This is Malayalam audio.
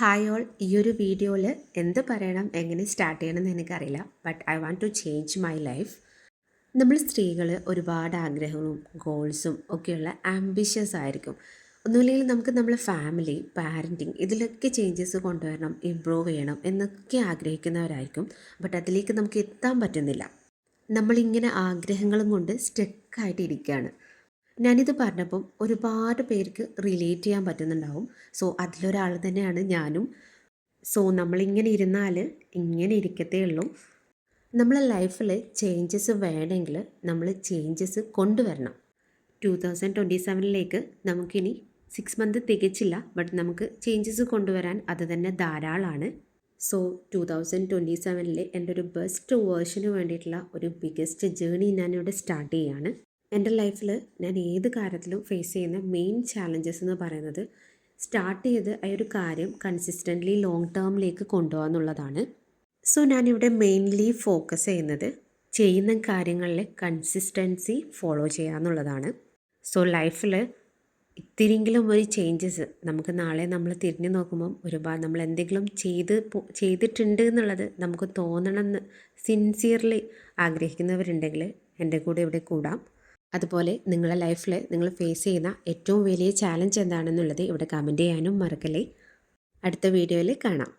ഹായ് ഓൾ, ഈ ഒരു വീഡിയോയിൽ എന്ത് പറയണം, എങ്ങനെ സ്റ്റാർട്ട് ചെയ്യണമെന്ന് എനിക്കറിയില്ല. But I want to change my life. നമ്മൾ സ്ത്രീകൾ ഒരുപാട് ആഗ്രഹവും ഗോൾസും ഒക്കെയുള്ള ആംബിഷ്യസ് ആയിരിക്കും. ഒന്നുമില്ലെങ്കിൽ നമുക്ക് നമ്മളെ ഫാമിലി, പാരൻറ്റിങ് ഇതിലൊക്കെ ചേഞ്ചസ് കൊണ്ടുവരണം, ഇമ്പ്രൂവ് ചെയ്യണം എന്നൊക്കെ ആഗ്രഹിക്കുന്നവരായിരിക്കും. ബട്ട് അതിലേക്ക് നമുക്ക് എത്താൻ പറ്റുന്നില്ല. നമ്മളിങ്ങനെ ആഗ്രഹങ്ങളും കൊണ്ട് സ്റ്റക്കായിട്ട് ഇരിക്കുകയാണ്. ഞാനിത് പറഞ്ഞപ്പം ഒരുപാട് പേർക്ക് റിലേറ്റ് ചെയ്യാൻ പറ്റുന്നുണ്ടാവും. സോ അതിലൊരാൾ തന്നെയാണ് ഞാനും. സോ നമ്മളിങ്ങനെ ഇരുന്നാൽ ഇങ്ങനെ ഇരിക്കത്തേ ഉള്ളൂ. നമ്മളെ ലൈഫിൽ ചേഞ്ചസ് വേണമെങ്കിൽ നമ്മൾ ചേഞ്ചസ് കൊണ്ടുവരണം. 2027 നമുക്കിനി 6 മന്ത് തികച്ചില്ല, ബട്ട് നമുക്ക് ചേഞ്ചസ് കൊണ്ടുവരാൻ അത് തന്നെ ധാരാളമാണ്. സോ 2027 എൻ്റെ ഒരു ബെസ്റ്റ് വേർഷന് വേണ്ടിയിട്ടുള്ള ഒരു ബിഗ്ഗസ്റ്റ് ജേണി ഞാനിവിടെ സ്റ്റാർട്ട് ചെയ്യുകയാണ്. എൻ്റെ ലൈഫിൽ ഞാൻ ഏത് കാര്യത്തിലും ഫേസ് ചെയ്യുന്ന മെയിൻ ചാലഞ്ചസ് എന്ന് പറയുന്നത് സ്റ്റാർട്ട് ചെയ്ത് ആ ഒരു കാര്യം കൺസിസ്റ്റൻ്റ്ലി ലോങ് ടേമിലേക്ക് കൊണ്ടുപോകാന്നുള്ളതാണ്. സോ ഞാനിവിടെ മെയിൻലി ഫോക്കസ് ചെയ്യുന്നത് ചെയ്യുന്ന കാര്യങ്ങളിലെ കൺസിസ്റ്റൻസി ഫോളോ ചെയ്യുക എന്നുള്ളതാണ്. സോ ലൈഫിൽ ഇത്തിരിയെങ്കിലും ഒരു ചേഞ്ചസ് നമുക്ക് നാളെ നമ്മൾ തിരിഞ്ഞു നോക്കുമ്പം ഒരുപാട് നമ്മൾ എന്തെങ്കിലും ചെയ്തിട്ടുണ്ട് എന്നുള്ളത് നമുക്ക് തോന്നണമെന്ന് സിൻസിയർലി ആഗ്രഹിക്കുന്നവരുണ്ടെങ്കിൽ എൻ്റെ കൂടെ ഇവിടെ കൂടാം. അതുപോലെ നിങ്ങളുടെ ലൈഫിൽ നിങ്ങൾ ഫേസ് ചെയ്യുന്ന ഏറ്റവും വലിയ ചാലഞ്ച് എന്താണെന്നുള്ളത് ഇവിടെ കമൻറ്റ് ചെയ്യാനും മറക്കല്ലേ. അടുത്ത വീഡിയോയിൽ കാണാം.